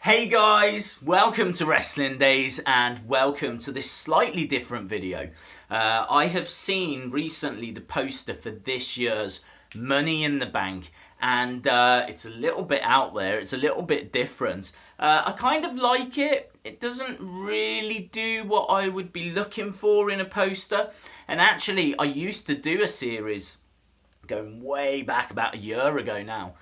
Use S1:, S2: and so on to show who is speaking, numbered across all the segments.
S1: Hey guys, welcome to Wrestling Days and welcome to this slightly different video. I have seen recently the poster for this year's Money in the Bank and it's a little bit out there, it's a little bit different. I kind of like it. It doesn't really do what I would be looking for in a poster, and actually I used to do a series going way back about a year ago now,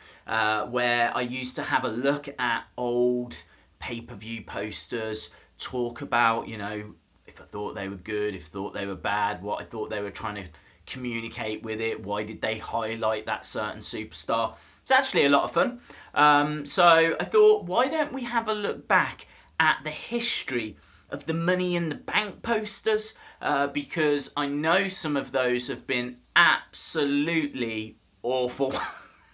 S1: where I used to have a look at old pay-per-view posters, talk about, you know, if I thought they were good, if I thought they were bad, what I thought they were trying to communicate with it, why did they highlight that certain superstar. It's actually a lot of fun. So I thought, why don't we have a look back at the history of the Money in the Bank posters, because I know some of those have been absolutely awful.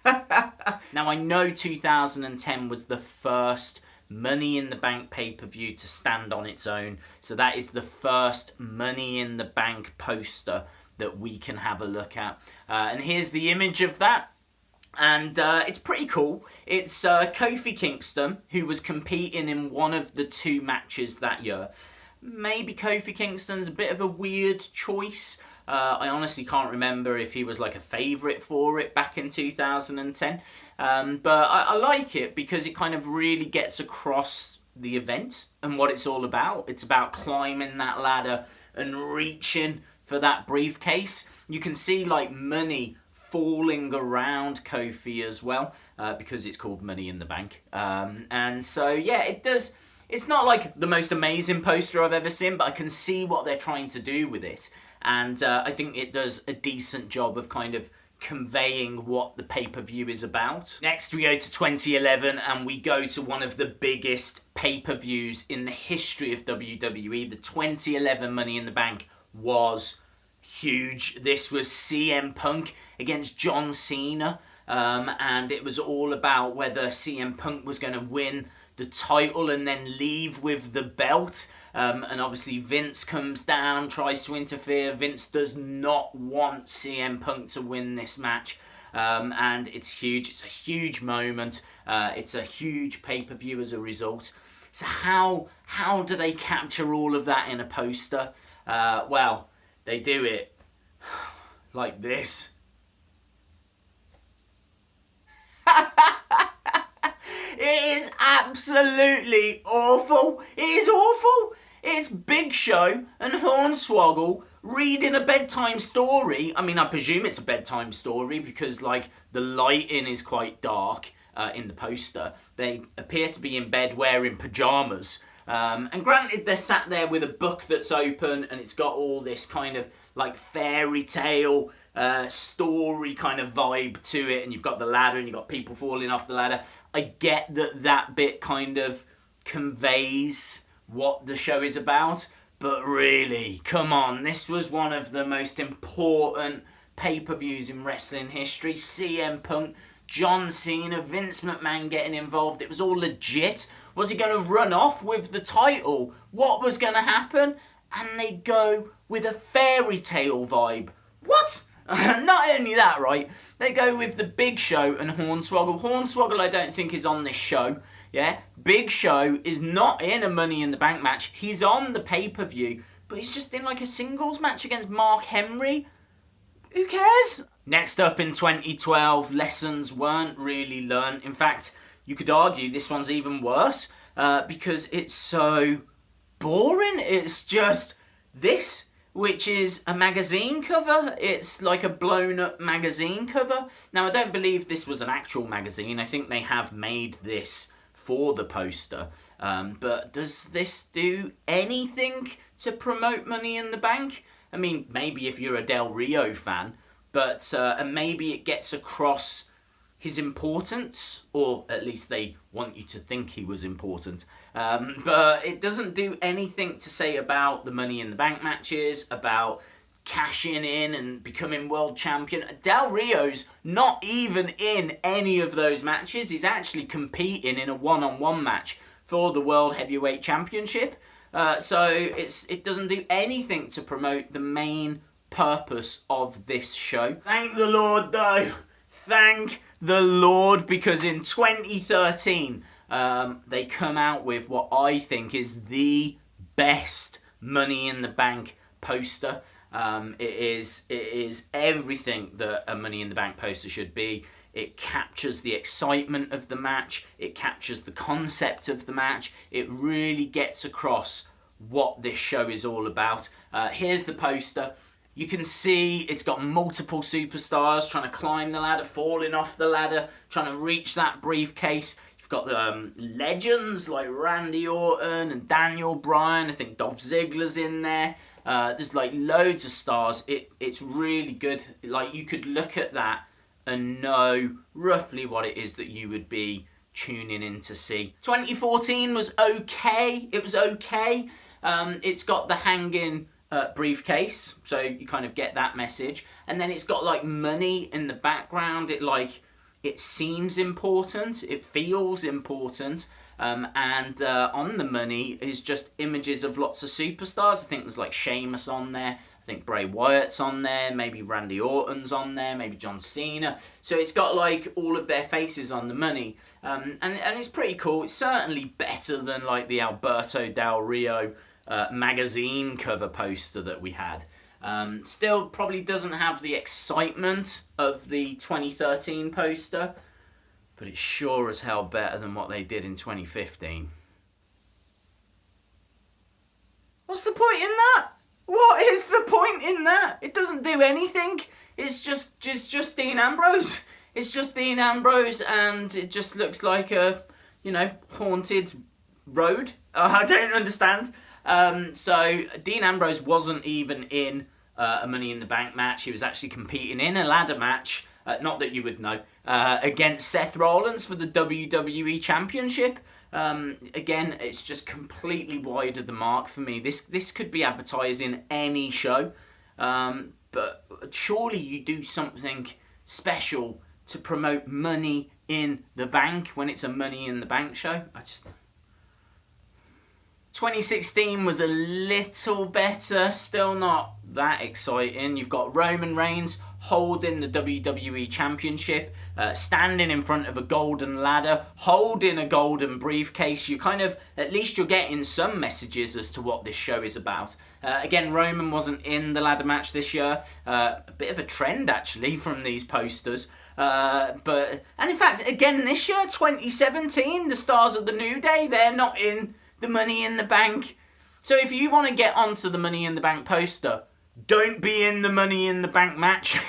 S1: Now I know 2010 was the first Money in the Bank pay-per-view to stand on its own, so that is the first Money in the Bank poster that we can have a look at, and here's the image of that. And it's pretty cool. It's Kofi Kingston, who was competing in one of the two matches that year. Maybe Kofi Kingston's a bit of a weird choice. I honestly can't remember if he was like a favourite for it back in 2010. But I like it because it kind of really gets across the event and what it's all about. It's about climbing that ladder and reaching for that briefcase. You can see like money falling around Kofi as well, because it's called Money in the Bank. And so yeah, it does. It's not like the most amazing poster I've ever seen, but I can see what they're trying to do with it, and I think it does a decent job of kind of conveying what the pay-per-view is about. Next we go to 2011 and we go to one of the biggest pay-per-views in the history of WWE. The 2011 Money in the Bank was huge. This was CM Punk against John Cena, and it was all about whether CM Punk was going to win the title and then leave with the belt, and obviously Vince comes down, tries to interfere. Vince does not want CM Punk to win this match, and it's huge. It's a huge moment. It's a huge pay-per-view as a result. So how do they capture all of that in a poster? Well, they do it like this. It is absolutely awful. It is awful. It's Big Show and Hornswoggle reading a bedtime story. I mean, I presume it's a bedtime story because, like, the lighting is quite dark in the poster. They appear to be in bed wearing pajamas. And granted, they're sat there with a book that's open and it's got all this kind of like fairy tale story kind of vibe to it, and you've got the ladder and you've got people falling off the ladder. I get that bit kind of conveys what the show is about, but really, come on, this was one of the most important pay-per-views in wrestling history. CM Punk, John Cena, Vince McMahon getting involved. It was all legit. Was he going to run off with the title? What was going to happen? And they go with a fairy tale vibe. What? Not only that, right? They go with the Big Show and Hornswoggle. Hornswoggle I don't think is on this show. Yeah? Big Show is not in a Money in the Bank match. He's on the pay-per-view, but he's just in like a singles match against Mark Henry. Who cares? Next up in 2012, lessons weren't really learned. In fact, you could argue this one's even worse, because it's so boring. It's just this, which is a magazine cover. It's like a blown up magazine cover. Now, I don't believe this was an actual magazine. I think they have made this for the poster. But does this do anything to promote Money in the Bank? I mean, maybe if you're a Del Rio fan, but and maybe it gets across his importance, or at least they want you to think he was important. But it doesn't do anything to say about the Money in the Bank matches, about cashing in and becoming world champion. Del Rio's not even in any of those matches. He's actually competing in a one-on-one match for the World Heavyweight Championship. So it doesn't do anything to promote the main purpose of this show. Thank the Lord, though. Thank the Lord, because in 2013, they come out with what I think is the best Money in the Bank poster. It is everything that a Money in the Bank poster should be. It captures the excitement of the match. It captures the concept of the match. It really gets across what this show is all about. Here's the poster. You can see it's got multiple superstars trying to climb the ladder, falling off the ladder, trying to reach that briefcase. You've got legends like Randy Orton and Daniel Bryan. I think Dolph Ziggler's in there. There's like loads of stars. It's really good. Like, you could look at that and know roughly what it is that you would be tuning in to see. 2014 was okay. It was okay. It's got the hanging briefcase, so you kind of get that message. And then it's got like money in the background. It seems important. It feels important. And on the money is just images of lots of superstars. I think there's like Sheamus on there. I think Bray Wyatt's on there, maybe Randy Orton's on there, maybe John Cena. So it's got like all of their faces on the money. And it's pretty cool. It's certainly better than like the Alberto Del Rio magazine cover poster that we had. Still probably doesn't have the excitement of the 2013 poster, but it's sure as hell better than what they did in 2015. What's the point in that? What is the point in that? It doesn't do anything. It's just Dean Ambrose. It's just Dean Ambrose, and it just looks like a, haunted road. I don't understand. So Dean Ambrose wasn't even in a Money in the Bank match. He was actually competing in a ladder match, not that you would know, against Seth Rollins for the WWE Championship. Again, it's just completely wide of the mark for me. This could be advertised in any show, but surely you do something special to promote Money in the Bank when it's a Money in the Bank show. 2016 was a little better, still not that exciting. You've got Roman Reigns holding the WWE Championship, standing in front of a golden ladder, holding a golden briefcase. At least you're getting some messages as to what this show is about. Again, Roman wasn't in the ladder match this year. A bit of a trend, actually, from these posters. And in fact, again, this year, 2017, the stars of the New Day, they're not in the Money in the Bank. So if you want to get onto the Money in the Bank poster, don't be in the Money in the Bank match.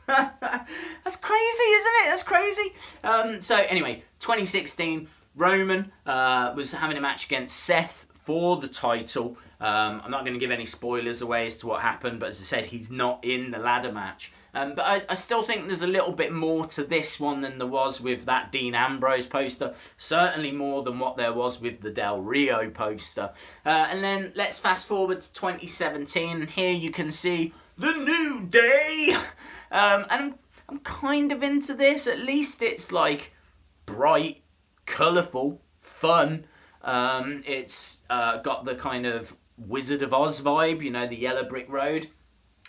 S1: That's crazy, isn't it? That's crazy. So anyway, 2016, Roman was having a match against Seth for the title. I'm not going to give any spoilers away as to what happened, but as I said, he's not in the ladder match. But I still think there's a little bit more to this one than there was with that Dean Ambrose poster. Certainly more than what there was with the Del Rio poster. And then let's fast forward to 2017. And here you can see the New Day. And I'm kind of into this. At least it's like bright, colourful, fun. It's got the kind of Wizard of Oz vibe, the yellow brick road.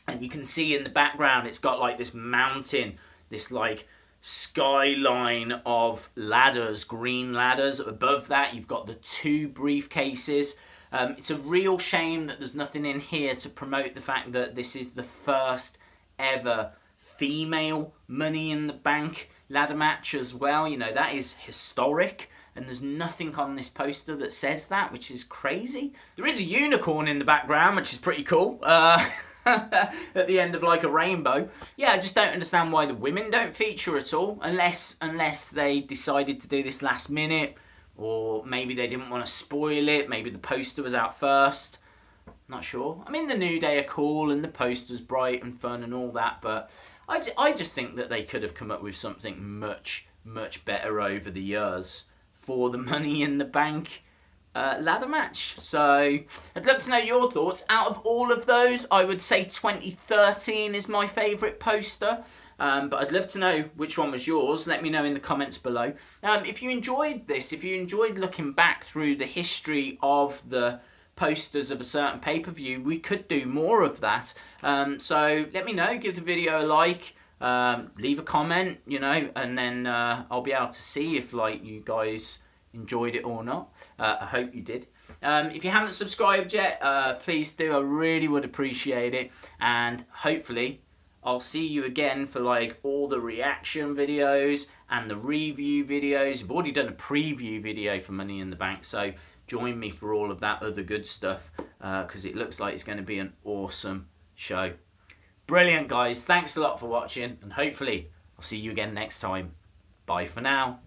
S1: And you can see in the background, it's got like this mountain, this like skyline of ladders, green ladders. Above that, you've got the two briefcases. It's a real shame that there's nothing in here to promote the fact that this is the first ever female Money in the Bank ladder match as well. That is historic. And there's nothing on this poster that says that, which is crazy. There is a unicorn in the background, which is pretty cool. At the end of like a rainbow. Yeah, I just don't understand why the women don't feature at all, unless they decided to do this last minute, or maybe they didn't want to spoil it. Maybe the poster was out first. Not sure. I mean, the New Day are cool and the poster's bright and fun and all that, but I just think that they could have come up with something much, much better over the years for the Money in the Bank ladder match. So I'd love to know your thoughts. Out of all of those, I would say 2013 is my favourite poster. But I'd love to know which one was yours. Let me know in the comments below. If you enjoyed this, if you enjoyed looking back through the history of the posters of a certain pay-per-view, we could do more of that. So let me know. Give the video a like. Leave a comment, and then I'll be able to see if you guys enjoyed it or not. I hope you did. If you haven't subscribed yet, please do. I really would appreciate it. And hopefully I'll see you again for like all the reaction videos and the review videos. I've already done a preview video for Money in the Bank, so join me for all of that other good stuff, because it looks like it's going to be an awesome show. Brilliant, guys. Thanks a lot for watching, and hopefully I'll see you again next time. Bye for now.